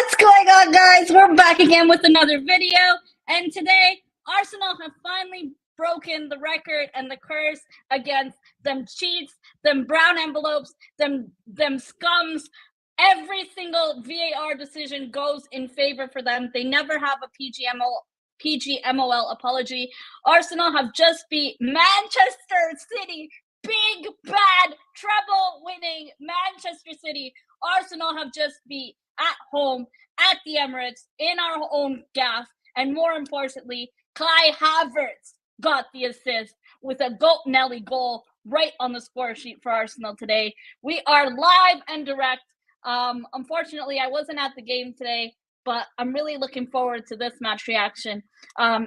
What's going on, guys? We're back again with another video, and today Arsenal have finally broken the record and the curse against them cheats, them brown envelopes, them scums. Every single VAR decision goes in favor for them. They never have a PGMOL apology. Arsenal have just beat Manchester City. Big, bad, treble-winning Manchester City. Arsenal have just beat at home, at the Emirates, in our own gaff, and more importantly, Kai Havertz got the assist with a Maritnelli goal right on the score sheet for Arsenal today. We are live and direct. Unfortunately, I wasn't at the game today, but I'm really looking forward to this match reaction,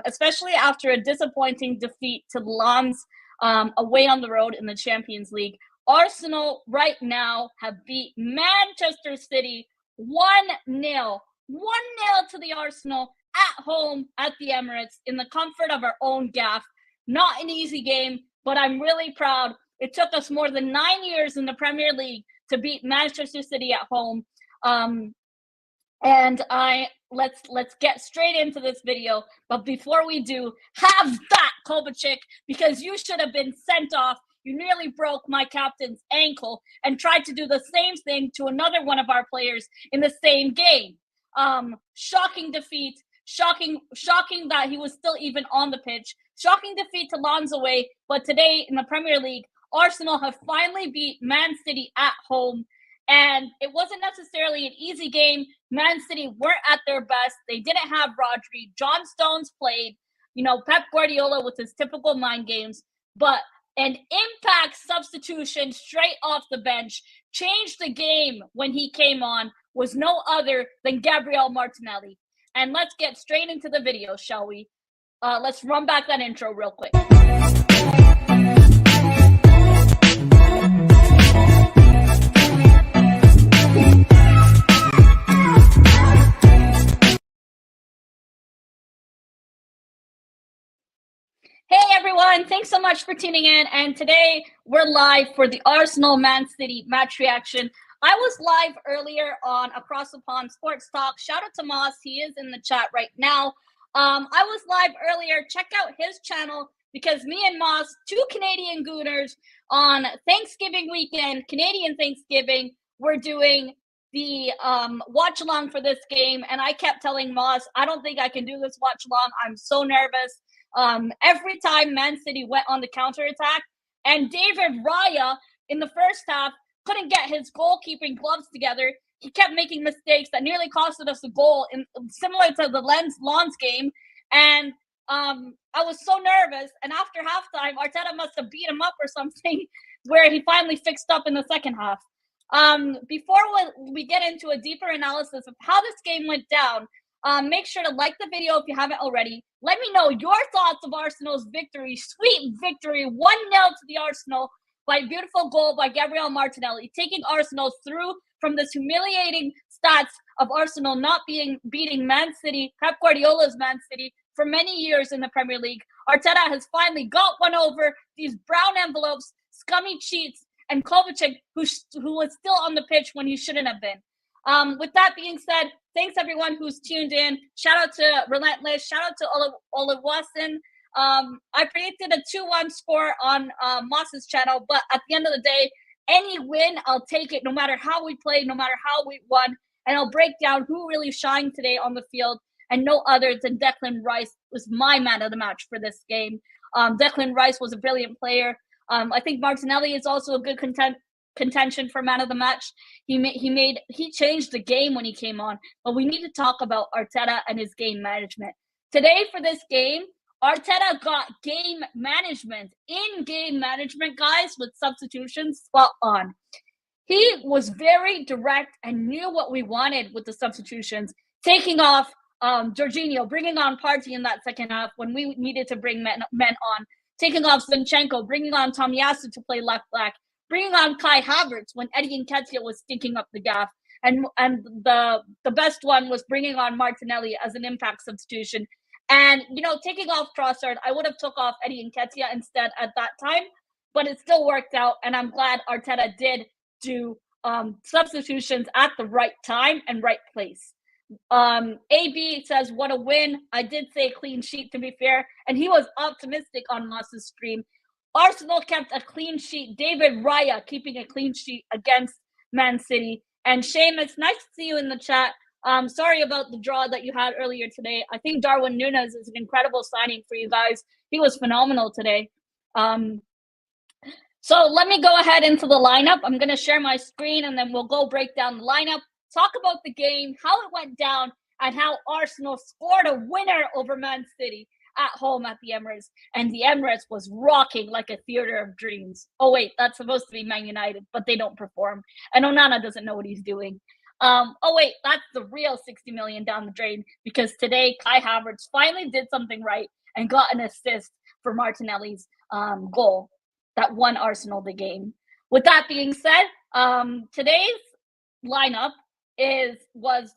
especially after a disappointing defeat to Lens away on the road in the Champions League. Arsenal right now have beat Manchester City 1-0 to the Arsenal at home at the Emirates in the comfort of our own gaff. Not an easy game, but I'm really proud. It took us more than 9 years in the Premier League to beat Manchester City at home. Let's get straight into this video. But before we do, have that, Kovacic, because you should have been sent off. You nearly broke my captain's ankle and tried to do the same thing to another one of our players in the same game. Shocking defeat. Shocking that he was still even on the pitch. Shocking defeat to Lens away. But today in the Premier League, Arsenal have finally beat Man City at home. And it wasn't necessarily an easy game. Man City weren't at their best. They didn't have Rodri. John Stones played. Pep Guardiola with his typical mind games. But an impact substitution straight off the bench changed the game when he came on was no other than Gabriel Martinelli. And let's get straight into the video, shall we? Let's run back that intro real quick. Hey everyone, thanks so much for tuning in, and today we're live for the Arsenal Man City match reaction. I was live earlier on Across the Pond Sports Talk. Shout out to Moss, he is in the chat right now. I was live earlier. Check out his channel because me and Moss, two Canadian Gooners, on Thanksgiving weekend, Canadian Thanksgiving, we're doing the watch along for this game, and I kept telling Moss, I don't think I can do this watch along. I'm so nervous. Every time Man City went on the counterattack, and David Raya in the first half couldn't get his goalkeeping gloves together. He kept making mistakes that nearly costed us a goal, similar to the Lens game. And I was so nervous. And after halftime, Arteta must have beat him up or something, where he finally fixed up in the second half. Before we get into a deeper analysis of how this game went down, make sure to like the video if you haven't already. Let me know your thoughts of Arsenal's victory. Sweet victory, 1-0 to the Arsenal by a beautiful goal by Gabriel Martinelli, taking Arsenal through from this humiliating stats of Arsenal not beating Man City, Pep Guardiola's Man City, for many years in the Premier League. Arteta has finally got one over these brown envelopes, scummy cheats, and Kovacic, who was still on the pitch when he shouldn't have been. With that being said, thanks everyone who's tuned in. Shout out to Relentless. Shout out to Olive Watson. I predicted a 2-1 score on Moss's channel, but at the end of the day, any win, I'll take it no matter how we played, no matter how we won. And I'll break down who really shined today on the field, and no other than Declan Rice was my man of the match for this game. Declan Rice was a brilliant player. I think Martinelli is also a good contention for man of the match. He changed the game when he came on, but we need to talk about Arteta and his game management. Today for this game, Arteta got in-game management, guys, with substitutions spot on. He was very direct and knew what we wanted with the substitutions, taking off Jorginho, bringing on Partey in that second half when we needed to bring men on, taking off Zinchenko, bringing on Tomiyasu to play left back, bringing on Kai Havertz when Eddie Nketiah was stinking up the gaff. And the best one was bringing on Martinelli as an impact substitution. And, taking off Trossard, I would have took off Eddie Nketiah instead at that time, but it still worked out. And I'm glad Arteta did do substitutions at the right time and right place. AB says, what a win. I did say clean sheet, to be fair, and he was optimistic on Moss's stream. Arsenal kept a clean sheet. David Raya keeping a clean sheet against Man City. And Seamus, nice to see you in the chat. Sorry about the draw that you had earlier today. I think Darwin Núñez is an incredible signing for you guys. He was phenomenal today. So let me go ahead into the lineup. I'm going to share my screen, and then we'll go break down the lineup, talk about the game, how it went down, and how Arsenal scored a winner over Man City at home at the Emirates. And the Emirates was rocking like a theater of dreams. Oh, wait, that's supposed to be Man United, but they don't perform. And Onana doesn't know what he's doing. Oh, wait, that's the real 60 million down the drain, because today Kai Havertz finally did something right and got an assist for Martinelli's goal that won Arsenal the game. With that being said, today's lineup was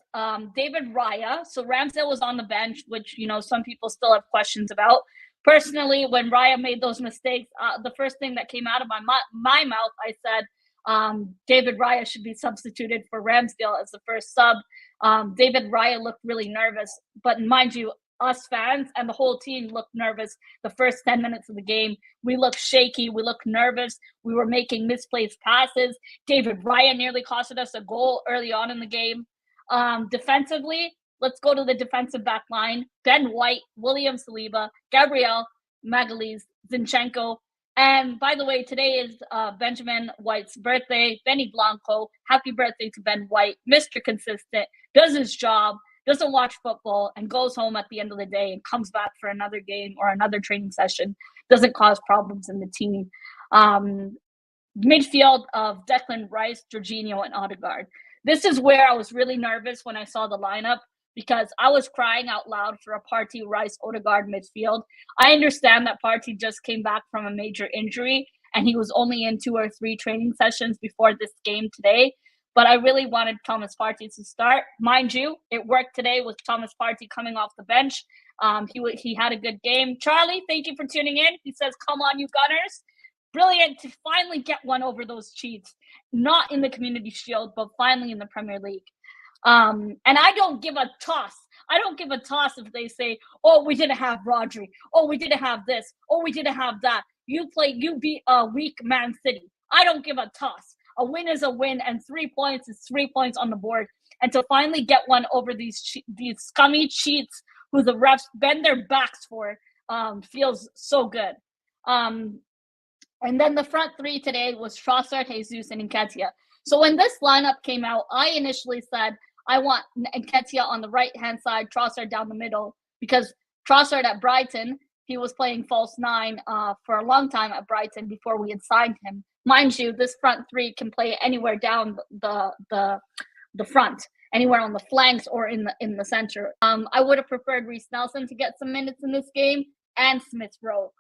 David Raya. So Ramsdale was on the bench, which, you know, some people still have questions about. Personally, when Raya made those mistakes, the first thing that came out of my mouth, I said David Raya should be substituted for Ramsdale as the first sub. David Raya looked really nervous, but mind you, us fans and the whole team looked nervous the first 10 minutes of the game. We looked shaky. We looked nervous. We were making misplaced passes. David Raya nearly costed us a goal early on in the game. Defensively, let's go to the defensive back line. Ben White, William Saliba, Gabriel Magalhaes, Zinchenko. And by the way, today is Benjamin White's birthday. Benny Blanco, happy birthday to Ben White. Mr. Consistent, does his job, doesn't watch football, and goes home at the end of the day and comes back for another game or another training session, doesn't cause problems in the team. Midfield of Declan Rice, Jorginho, and Odegaard. This is where I was really nervous when I saw the lineup, because I was crying out loud for a Partey, Rice, Odegaard midfield. I understand that Partey just came back from a major injury, and he was only in 2 or 3 training sessions before this game today. But I really wanted Thomas Partey to start. Mind you, it worked today with Thomas Partey coming off the bench. He had a good game. Charlie, thank you for tuning in. He says, come on, you Gunners. Brilliant to finally get one over those cheats. Not in the Community Shield, but finally in the Premier League. And I don't give a toss. I don't give a toss if they say, oh, we didn't have Rodri. Oh, we didn't have this. Oh, we didn't have that. You beat a weak Man City. I don't give a toss. A win is a win, and 3 points is 3 points on the board. And to finally get one over these scummy cheats who the refs bend their backs for feels so good. And then the front three today was Trossard, Jesus, and Nketiah. So when this lineup came out, I initially said, I want Nketiah on the right-hand side, Trossard down the middle, because Trossard at Brighton, he was playing false 9 for a long time at Brighton before we had signed him. Mind you, this front three can play anywhere down the front, anywhere on the flanks or in the center. I would have preferred Reece Nelson to get some minutes in this game, and Smith Rowe.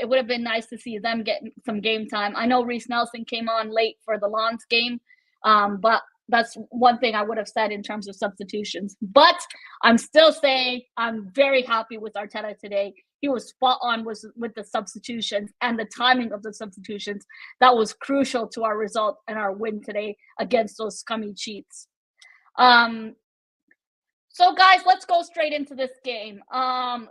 It would have been nice to see them get some game time. I know Reece Nelson came on late for the Lens game, but that's one thing I would have said in terms of substitutions. But I'm still saying I'm very happy with Arteta today. He was spot on with the substitutions and the timing of the substitutions. That was crucial to our result and our win today against those scummy cheats. So, guys, let's go straight into this game.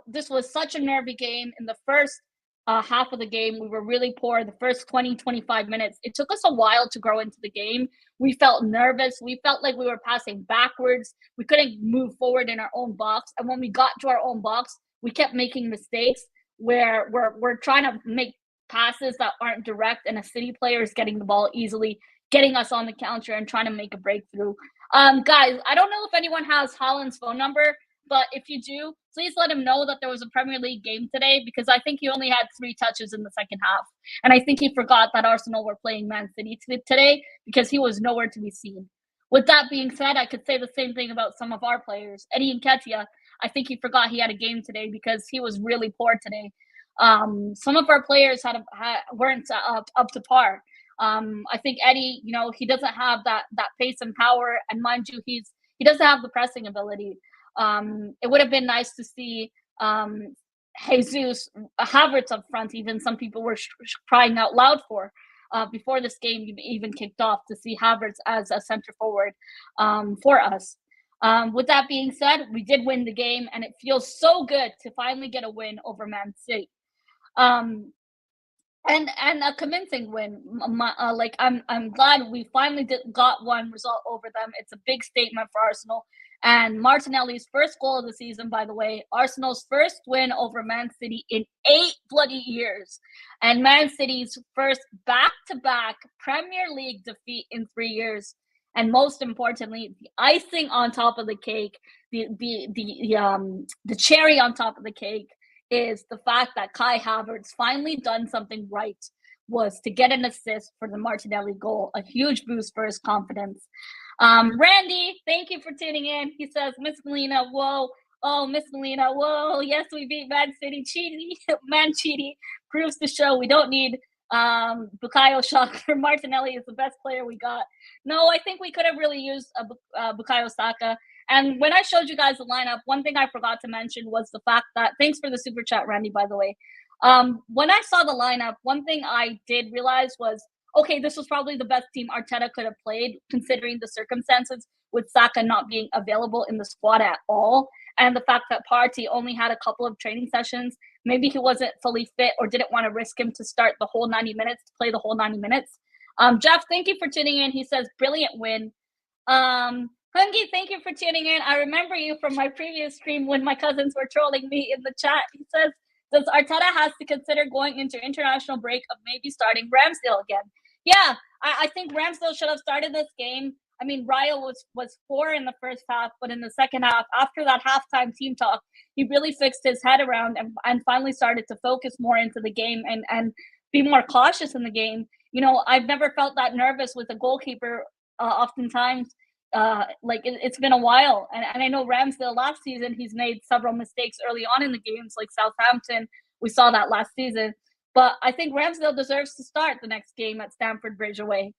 This was such a nervy game. In the first half of the game, we were really poor. The first 20, 25 minutes, it took us a while to grow into the game. We felt nervous. We felt like we were passing backwards. We couldn't move forward in our own box. And when we got to our own box, we kept making mistakes where we're trying to make passes that aren't direct, and a City player is getting the ball easily, getting us on the counter and trying to make a breakthrough. Guys, I don't know if anyone has Haaland's phone number, but if you do, please let him know that there was a Premier League game today, because I think he only had 3 touches in the second half. And I think he forgot that Arsenal were playing Man City today, because he was nowhere to be seen. With that being said, I could say the same thing about some of our players. Eddie Nketiah, I think he forgot he had a game today because he was really poor today. Some of our players weren't up to par. I think Eddie, he doesn't have that pace and power, and mind you, he doesn't have the pressing ability. It would have been nice to see Jesus, Havertz up front. Even some people were crying out loud for before this game even kicked off, to see Havertz as a center forward for us. With that being said, we did win the game, and it feels so good to finally get a win over Man City. Um, and a convincing win. Like I'm glad we finally got one result over them. It's a big statement for Arsenal. And Martinelli's first goal of the season, by the way, Arsenal's first win over Man City in 8 bloody years, and Man City's first back-to-back Premier League defeat in 3 years. And most importantly, the icing on top of the cake, the cherry on top of the cake is the fact that Kai Havertz finally done something right, was to get an assist for the Martinelli goal, a huge boost for his confidence. Randy, thank you for tuning in. He says, Miss Melina, whoa. Oh, Miss Melina, whoa. Yes, we beat Man City. Man Cheaty proves to show we don't need Bukayo Saka. Martinelli is the best player we got. No, I think we could have really used Bukayo Saka. And when I showed you guys the lineup, one thing I forgot to mention was the fact that, thanks for the super chat, Randy, by the way. When I saw the lineup, one thing I did realize was, okay, this was probably the best team Arteta could have played, considering the circumstances with Saka not being available in the squad at all. And the fact that Partey only had a couple of training sessions. Maybe he wasn't fully fit or didn't want to risk him to start the whole 90 minutes, to play the whole 90 minutes. Jeff, thank you for tuning in. He says, brilliant win. Hungy, thank you for tuning in. I remember you from my previous stream when my cousins were trolling me in the chat. He says, does Arteta has to consider going into international break of maybe starting Ramsdale again? Yeah, I think Ramsdale should have started this game. I mean, Raya was 4 in the first half, but in the second half, after that halftime team talk, he really fixed his head around and finally started to focus more into the game and be more cautious in the game. You know, I've never felt that nervous with a goalkeeper oftentimes. It's been a while, and I know Ramsdale last season, he's made several mistakes early on in the games, like Southampton. We saw that last season, but I think Ramsdale deserves to start the next game at Stamford Bridge away.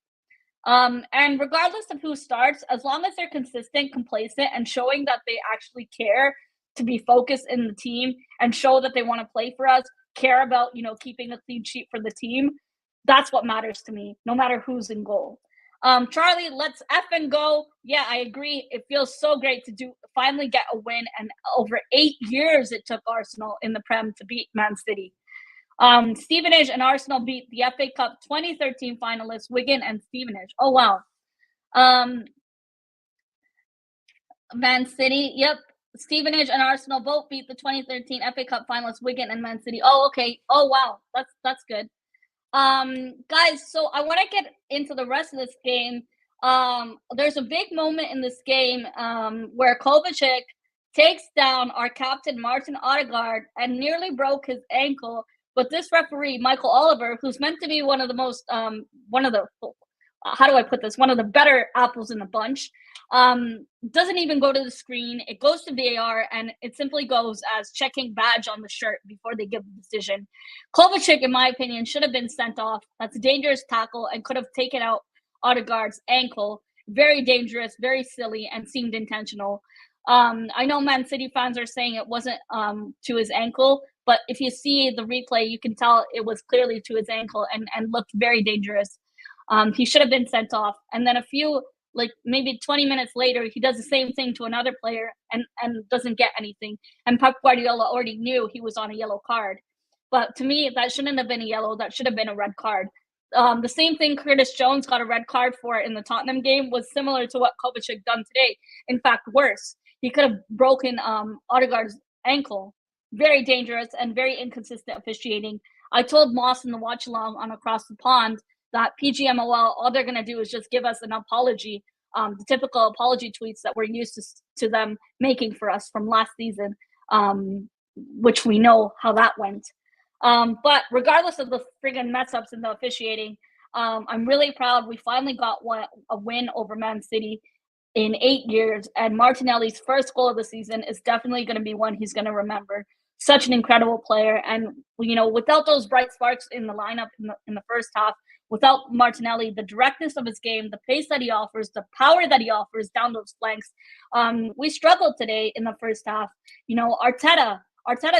And regardless of who starts, as long as they're consistent, complacent, and showing that they actually care to be focused in the team and show that they want to play for us, care about, you know, keeping a clean sheet for the team, that's what matters to me, no matter who's in goal. Charlie, let's effing go. Yeah, I agree. It feels so great to finally get a win. And over 8 years it took Arsenal in the Prem to beat Man City. Stevenage and Arsenal beat the FA Cup 2013 finalists, Wigan and Stevenage. Oh, wow. Man City, yep. Stevenage and Arsenal both beat the 2013 FA Cup finalists, Wigan and Man City. Oh, okay. Oh, wow. That's good. Guys, so I want to get into the rest of this game. There's a big moment in this game where Kovacic takes down our captain Martin Odegaard and nearly broke his ankle. But this referee, Michael Oliver, who's meant to be one of the better apples in the bunch, doesn't even go to the screen. It goes to VAR, and it simply goes as checking badge on the shirt before they give the decision. Kovacic, in my opinion, should have been sent off. That's a dangerous tackle and could have taken out Odegaard's ankle. Very dangerous, very silly, and seemed intentional. I know Man City fans are saying it wasn't to his ankle, but if you see the replay, you can tell it was clearly to his ankle and looked very dangerous. He should have been sent off. And then maybe 20 minutes later, he does the same thing to another player and doesn't get anything. And Pep Guardiola already knew he was on a yellow card. But to me, that shouldn't have been a yellow. That should have been a red card. The same thing Curtis Jones got a red card for in the Tottenham game was similar to what Kovacic done today. In fact, worse. He could have broken Odegaard's ankle. Very dangerous and very inconsistent officiating. I told Moss in the watch along on Across the Pond that PGMOL, all they're going to do is just give us an apology, the typical apology tweets that we're used to them making for us from last season, which we know how that went. But regardless of the friggin' mess-ups in the officiating, I'm really proud we finally got a win over Man City in 8 years, and Martinelli's first goal of the season is definitely going to be one he's going to remember. Such an incredible player, and you know, without those bright sparks in the lineup in the first half, without Martinelli, the directness of his game, the pace that he offers, the power that he offers down those flanks, we struggled today in the first half. You know, Arteta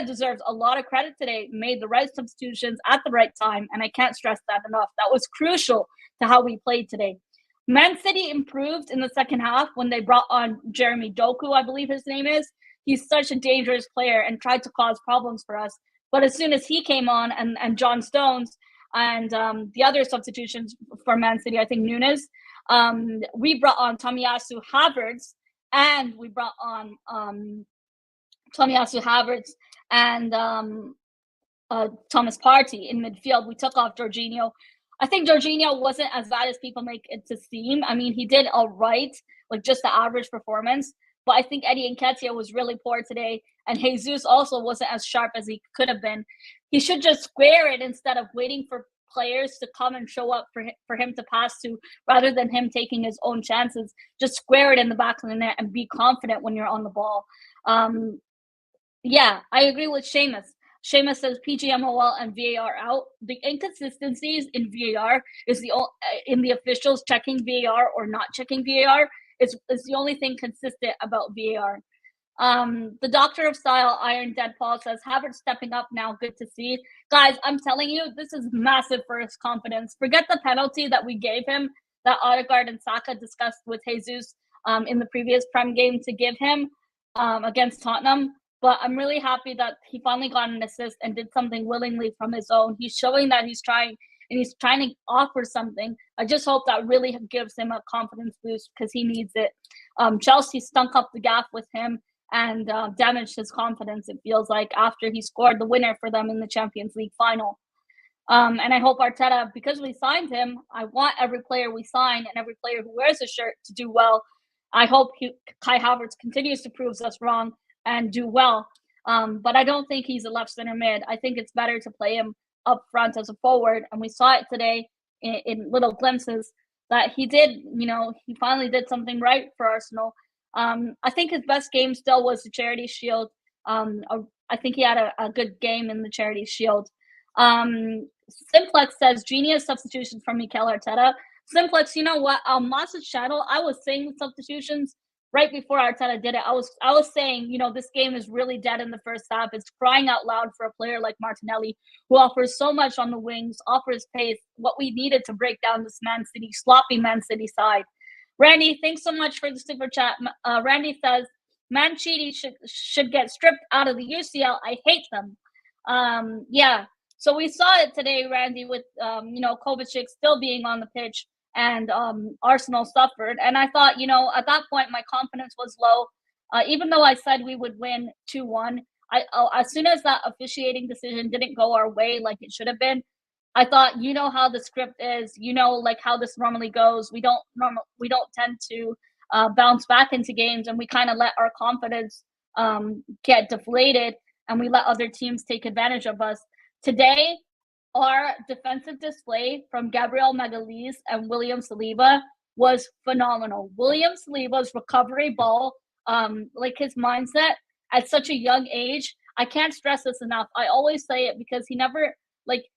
deserves a lot of credit today, made the right substitutions at the right time, and I can't stress that enough. That was crucial to how we played today. Man City improved in the second half when they brought on Jeremy Doku, I believe his name is. He's such a dangerous player and tried to cause problems for us. But as soon as he came on and John Stones and the other substitutions for Man City, I think Nunes, we brought on Tomiyasu Havertz, and we brought on Tomiyasu Havertz and Thomas Partey in midfield. We took off Jorginho. I think Jorginho wasn't as bad as people make it to seem. I mean, he did all right, like just the average performance. But I think Eddie Nketiah was really poor today, and Jesus also wasn't as sharp as he could have been. He should just square it instead of waiting for players to come and show up for him to pass to, rather than him taking his own chances. Just square it in the back of the net and be confident when you're on the ball. Yeah, I agree with Seamus. Seamus says PGMOL and VAR out. The inconsistencies in VAR is in the officials checking VAR or not checking VAR is the only thing consistent about VAR. The Doctor of Style, Iron Dead Paul, says Havertz stepping up now. Good to see. Guys, I'm telling you, this is massive for his confidence. Forget the penalty that we gave him, that Odegaard and Saka discussed with Jesus in the previous Prem game to give him against Tottenham. But I'm really happy that he finally got an assist and did something willingly from his own. He's showing that he's trying, and he's trying to offer something. I just hope that really gives him a confidence boost because he needs it. Chelsea stunk up the gaff with him and damaged his confidence, it feels like, after he scored the winner for them in the Champions League final. And I hope Arteta, because we signed him, I want every player we sign and every player who wears a shirt to do well. I hope Kai Havertz continues to prove us wrong and do well. But I don't think he's a left center mid. I think it's better to play him up front as a forward. And we saw it today in little glimpses that he did, he finally did something right for Arsenal. I think his best game still was the Charity Shield. I think he had a good game in the Charity Shield. Simplex says, genius substitutions from Mikel Arteta. Simplex, you know what? Moss's channel, I was saying substitutions right before Arteta did it. I was saying, this game is really dead in the first half. It's crying out loud for a player like Maritnelli, who offers so much on the wings, offers pace, what we needed to break down this sloppy Man City side. Randy, thanks so much for the super chat. Randy says, Mancini should get stripped out of the UCL. I hate them. Yeah. So we saw it today, Randy, with, Kovacic still being on the pitch. And Arsenal suffered. And I thought, at that point, my confidence was low. Even though I said we would win 2-1, as soon as that officiating decision didn't go our way like it should have been, I thought, how the script is, like how this normally goes. We don't tend to bounce back into games, and we kind of let our confidence get deflated, and we let other teams take advantage of us. Today, our defensive display from Gabriel Magalhaes and William Saliba was phenomenal. William Saliba's recovery ball, like his mindset at such a young age, I can't stress this enough. I always say it because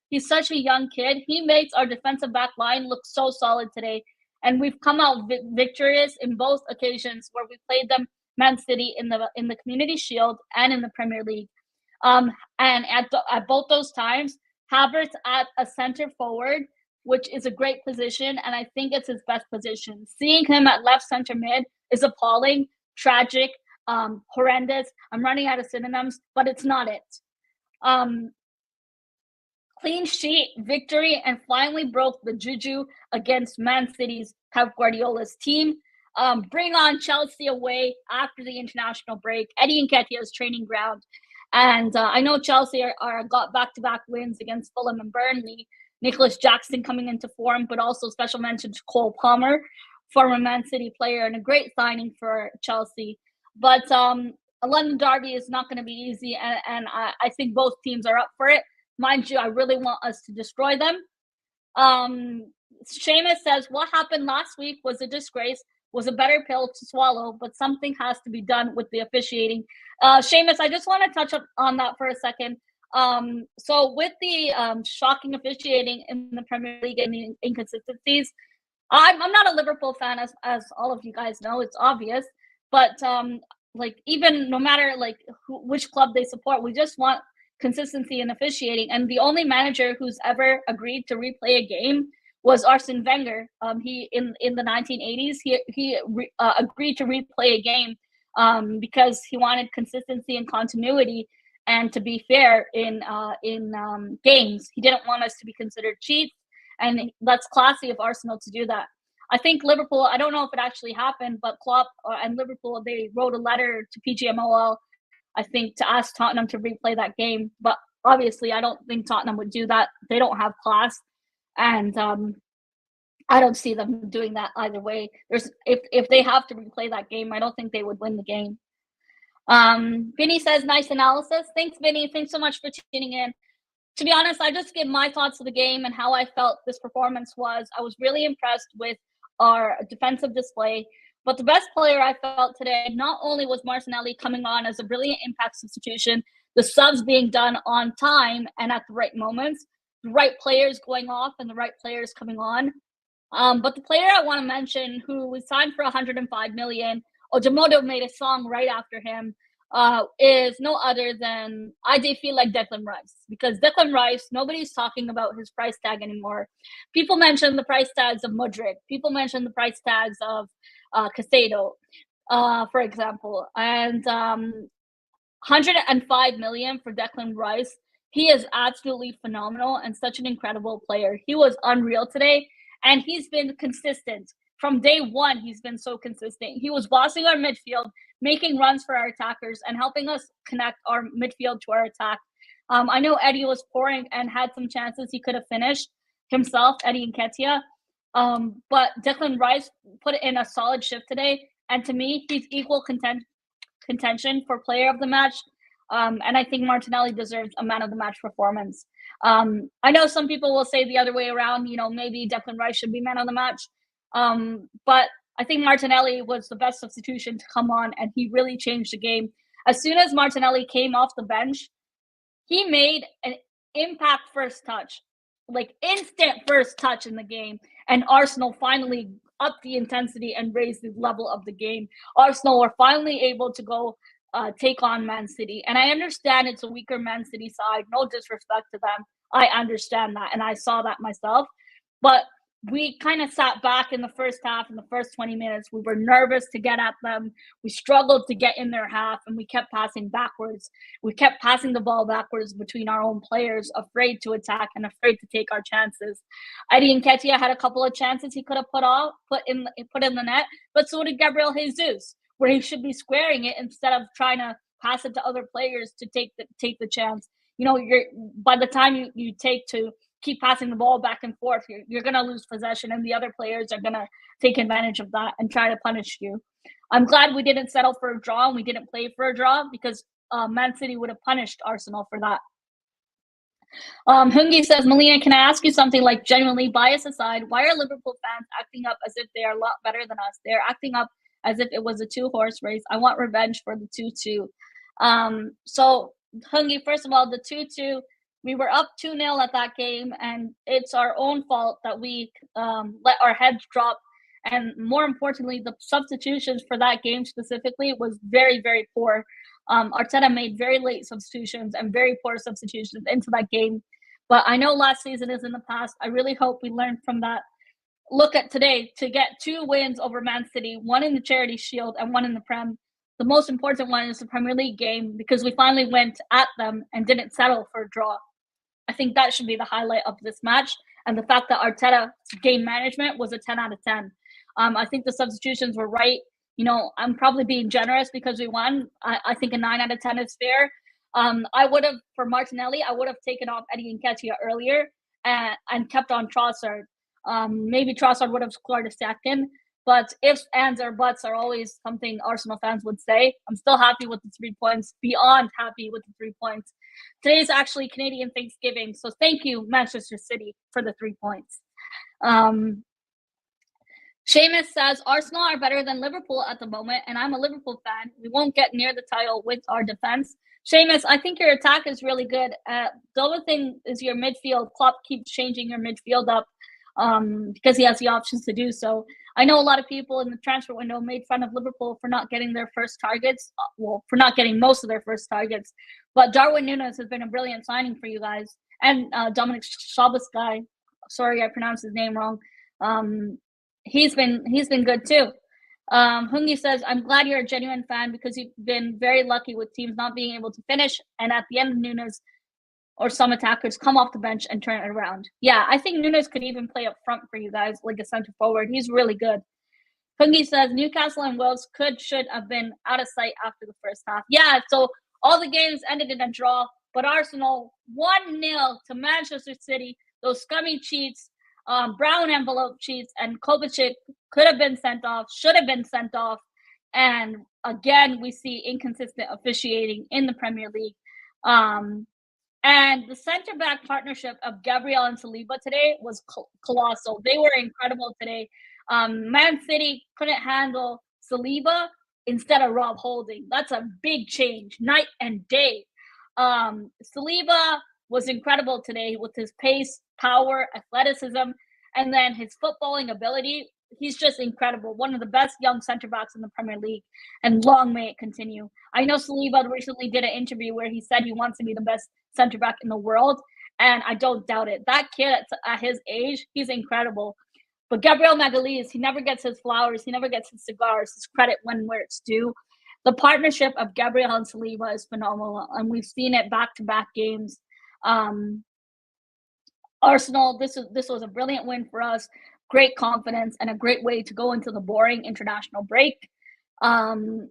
he's such a young kid. He makes our defensive back line look so solid today. And we've come out victorious in both occasions where we played them, Man City, in the Community Shield and in the Premier League. And at both those times, Havertz at a center forward, which is a great position, and I think it's his best position. Seeing him at left center mid is appalling, tragic, horrendous. I'm running out of synonyms, but it's not it. Clean sheet, victory, and finally broke the juju against Man City's Pep Guardiola's team. Bring on Chelsea away after the international break. Eddie Nketiah's training ground. And I know Chelsea got back-to-back wins against Fulham and Burnley. Nicholas Jackson coming into form, but also special mention to Cole Palmer, former Man City player, and a great signing for Chelsea. But a London derby is not going to be easy, and I think both teams are up for it. Mind you, I really want us to destroy them. Seamus says, what happened last week was a disgrace, was a better pill to swallow, but something has to be done with the officiating. Seamus, I just want to touch on that for a second. So with the shocking officiating in the Premier League and the inconsistencies, I'm not a Liverpool fan, as all of you guys know. It's obvious. But even no matter which club they support, we just want consistency in officiating. And the only manager who's ever agreed to replay a game was Arsene Wenger. He in the 1980s he agreed to replay a game because he wanted consistency and continuity and to be fair in games. He didn't want us to be considered cheats, and that's classy of Arsenal to do that. I think Liverpool, I don't know if it actually happened, but Klopp and Liverpool, they wrote a letter to PGMOL, I think, to ask Tottenham to replay that game. But obviously, I don't think Tottenham would do that. They don't have class. And I don't see them doing that either way. If they have to replay that game, I don't think they would win the game. Vinny says, nice analysis. Thanks, Vinny. Thanks so much for tuning in. To be honest, I just give my thoughts of the game and how I felt this performance was. I was really impressed with our defensive display. But the best player I felt today, not only was Maritnelli coming on as a brilliant impact substitution, the subs being done on time and at the right moments, the right players going off and the right players coming on. But the player I want to mention who was signed for 105 million, Ojamodo made a song right after him, is no other than I do feel like Declan Rice. Because Declan Rice, nobody's talking about his price tag anymore. People mention the price tags of Mudryk. People mention the price tags of Casado, for example. And 105 million for Declan Rice. He is absolutely phenomenal and such an incredible player. He was unreal today, and he's been consistent. From day one, he's been so consistent. He was bossing our midfield, making runs for our attackers, and helping us connect our midfield to our attack. I know Eddie was pouring and had some chances he could have finished himself, Eddie Nketiah. But Declan Rice put in a solid shift today. And to me, he's equal contention for player of the match. And I think Maritnelli deserves a man of the match performance. I know some people will say the other way around, maybe Declan Rice should be man of the match. But I think Maritnelli was the best substitution to come on, and he really changed the game. As soon as Maritnelli came off the bench, he made an impact first touch, like instant first touch in the game. And Arsenal finally upped the intensity and raised the level of the game. Arsenal were finally able to go take on Man City. And I understand it's a weaker Man City side. No disrespect to them. I understand that, and I saw that myself. But we kind of sat back in the first half, in the first 20 minutes. We were nervous to get at them. We struggled to get in their half, and we kept passing backwards. We kept passing the ball backwards between our own players, afraid to attack and afraid to take our chances. Eddie Nketiah had a couple of chances he could have put in the net, but so did Gabriel Jesus, where he should be squaring it instead of trying to pass it to other players to take the chance. By the time you take to keep passing the ball back and forth, you're going to lose possession, and the other players are going to take advantage of that and try to punish you. I'm glad we didn't settle for a draw and we didn't play for a draw, because Man City would have punished Arsenal for that. Hungi says, Melina, can I ask you something, like genuinely bias aside, why are Liverpool fans acting up as if they are a lot better than us? They're acting up as if it was a 2-horse race. I want revenge for the 2-2. So, Hungi, first of all, the 2-2, we were up 2-0 at that game, and it's our own fault that we let our heads drop. And more importantly, the substitutions for that game specifically was very, very poor. Arteta made very late substitutions and very poor substitutions into that game. But I know last season is in the past. I really hope we learned from that. Look at today, to get 2 wins over Man City, 1 in the Charity Shield and 1 in the Prem. The most important one is the Premier League game, because we finally went at them and didn't settle for a draw. I think that should be the highlight of this match. And the fact that Arteta's game management was a 10 out of 10. I think the substitutions were right. I'm probably being generous because we won. I think a 9 out of 10 is fair. I would have, for Maritnelli, I would have taken off Eddie Nketiah earlier and kept on Trossard. Maybe Trossard would have scored a second. But ifs, ands, or buts are always something Arsenal fans would say. I'm still happy with the 3 points, beyond happy with the 3 points. Today is actually Canadian Thanksgiving, so thank you, Manchester City, for the 3 points. Seamus says, Arsenal are better than Liverpool at the moment, and I'm a Liverpool fan. We won't get near the title with our defense. Seamus, I think your attack is really good. The other thing is your midfield. Klopp keeps changing your midfield up because he has the options to do so. I know a lot of people in the transfer window made fun of Liverpool for not getting their first targets. Well, for not getting most of their first targets. But Darwin Núñez has been a brilliant signing for you guys. And Dominic Szoboszlai. sorry, I pronounced his name wrong. He's been good too. Hungi says, I'm glad you're a genuine fan because you've been very lucky with teams not being able to finish. And at the end, Nunes or some attackers come off the bench and turn it around. Yeah, I think Nunes could even play up front for you guys, like a center forward. He's really good. Hungi says, Newcastle and Wolves should have been out of sight after the first half. Yeah, so all the games ended in a draw, but Arsenal 1-0 to Manchester City. Those scummy cheats, brown envelope cheats, and Kovacic could have been sent off, should have been sent off. And again, we see inconsistent officiating in the Premier League. And the center-back partnership of Gabriel and Saliba today was colossal. They were incredible today. Man City couldn't handle Saliba instead of Rob Holding. That's a big change, night and day. Saliba was incredible today with his pace, power, athleticism, and then his footballing ability. He's just incredible. One of the best young center backs in the Premier League, and long may it continue. I know Saliba recently did an interview where he said he wants to be the best center back in the world, and I don't doubt it. That kid at his age, he's incredible. But Gabriel Magalhaes, he never gets his flowers. He never gets his cigars, his credit where it's due. The partnership of Gabriel and Saliba is phenomenal, and we've seen it back-to-back games. Arsenal, this was a brilliant win for us. Great confidence and a great way to go into the boring international break. I'm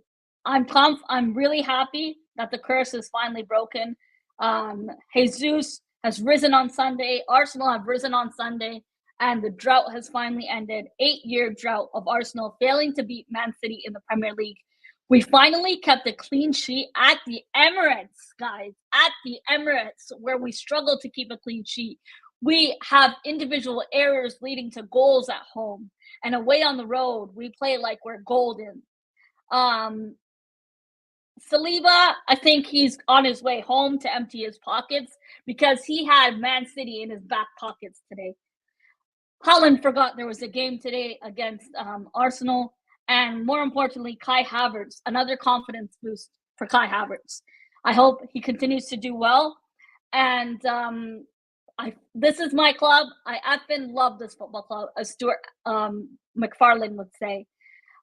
really happy that the curse is finally broken. Jesus has risen on Sunday. Arsenal have risen on Sunday. And the drought has finally ended. 8-year drought of Arsenal failing to beat Man City in the Premier League. We finally kept a clean sheet at the Emirates, guys. At the Emirates, where we struggled to keep a clean sheet. We have individual errors leading to goals at home. And away on the road, we play like we're golden. Saliba, I think he's on his way home to empty his pockets because he had Man City in his back pockets today. Haaland forgot there was a game today against Arsenal. And more importantly, Kai Havertz, another confidence boost for Kai Havertz. I hope he continues to do well. And this is my club. I effing love this football club, as Stuart McFarlane would say.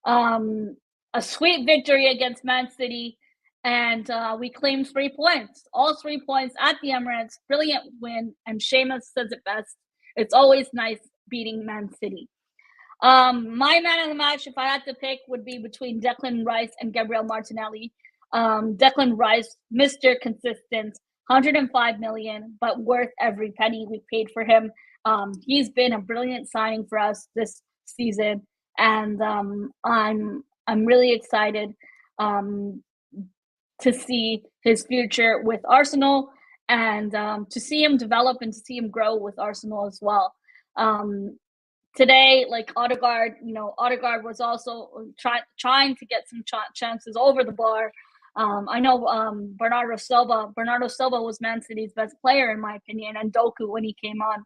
A sweet victory against Man City. And we claimed 3 points. All 3 points at the Emirates. Brilliant win. And Seamus says it best. It's always nice beating Man City. My man of the match, if I had to pick, would be between Declan Rice and Gabriel Martinelli. Declan Rice, Mr. Consistent, 105 million, but worth every penny we paid for him. He's been a brilliant signing for us this season, and I'm really excited to see his future with Arsenal and to see him develop and to see him grow with Arsenal as well. Today, like Odegaard, Odegaard was also trying to get some chances over the bar. I know Bernardo Silva was Man City's best player, in my opinion, and Doku when he came on.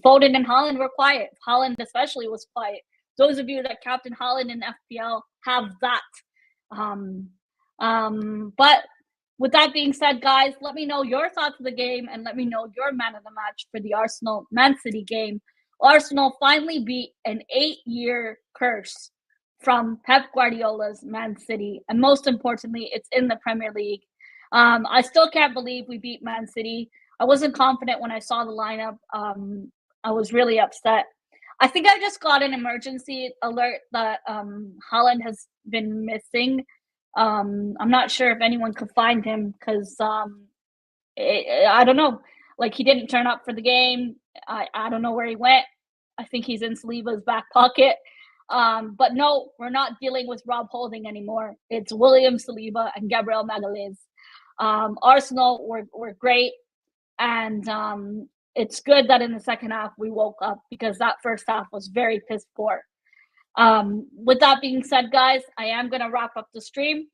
Foden and Haaland were quiet. Haaland especially was quiet. Those of you that captain Haaland in FPL have that. But with that being said, guys, let me know your thoughts of the game and let me know your man of the match for the Arsenal-Man City game. Arsenal finally beat an 8-year curse from Pep Guardiola's Man City. And most importantly, it's in the Premier League. I still can't believe we beat Man City. I wasn't confident when I saw the lineup. I was really upset. I think I just got an emergency alert that Haaland has been missing. I'm not sure if anyone could find him because I don't know. Like, he didn't turn up for the game. I don't know where he went. I think he's in Saliba's back pocket. But no, we're not dealing with Rob Holding anymore. It's William Saliba and Gabriel Magalhaes. Arsenal were great. And it's good that in the second half we woke up because that first half was very piss poor. With that being said, guys, I am going to wrap up the stream.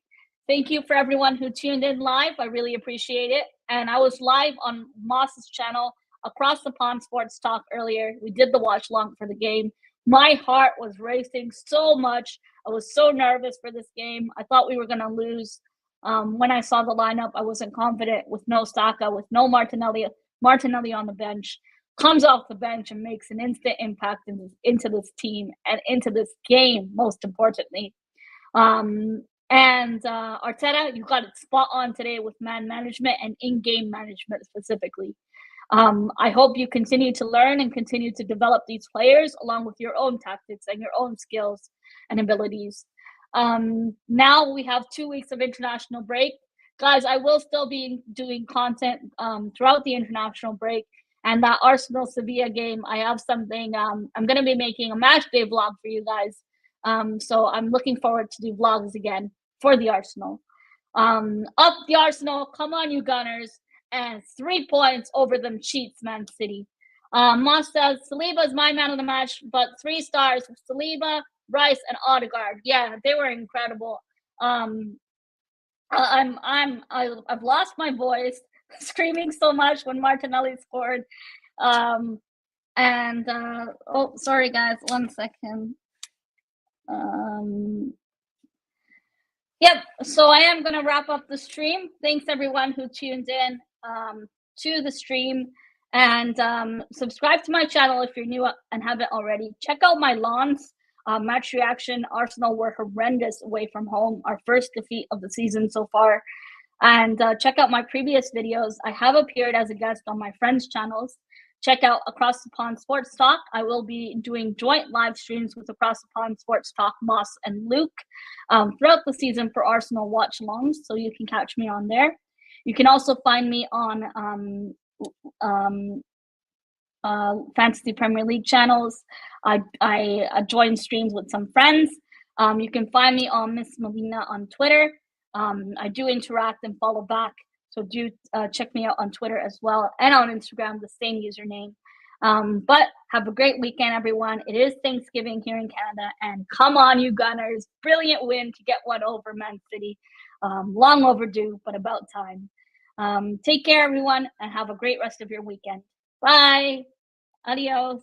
Thank you for everyone who tuned in live. I really appreciate it. And I was live on Moss's channel, Across the Pond Sports Talk, earlier. We did the watch long for the game. My heart was racing so much. I was so nervous for this game. I thought we were going to lose. When I saw the lineup, I wasn't confident with no Saka, with no Martinelli on the bench. comes off the bench and makes an instant impact into this team and into this game, most importantly. And Arteta, you got it spot on today with man management and in-game management specifically. I hope you continue to learn and continue to develop these players along with your own tactics and your own skills and abilities. Now we have 2 weeks of international break. Guys, I will still be doing content throughout the international break. And that Arsenal Sevilla game, I have something. I'm going to be making a match day vlog for you guys. So I'm looking forward to do vlogs again for the Arsenal. Up the Arsenal. Come on, you Gunners. And 3 points over them cheats, Man City. Moss says, Saliba is my man of the match, but 3 stars for Saliba, Rice, and Odegaard. Yeah, they were incredible. I've lost my voice screaming so much when Maritnelli scored. Oh, sorry guys, 1 second. Yep, so I am going to wrap up the stream. Thanks everyone who tuned in to the stream, and subscribe to my channel if you're new and haven't already. Check out my lawns. Match reaction. Arsenal were horrendous away from home, our first defeat of the season so far. And check out my previous videos. I have appeared as a guest on my friends' channels. Check out Across the Pond Sports Talk. I will be doing joint live streams with Across the Pond Sports Talk, Moss and Luke throughout the season for Arsenal watch longs, so you can catch me on there. You can also find me on Fantasy Premier League channels. I join streams with some friends. You can find me on Miss Melina on Twitter. I do interact and follow back, so do check me out on Twitter as well, and on Instagram, the same username. But have a great weekend, everyone. It is Thanksgiving here in Canada, and come on, you Gunners. Brilliant win to get one over Man City. Long overdue, but about time. Take care, everyone, and have a great rest of your weekend. Bye. Adios.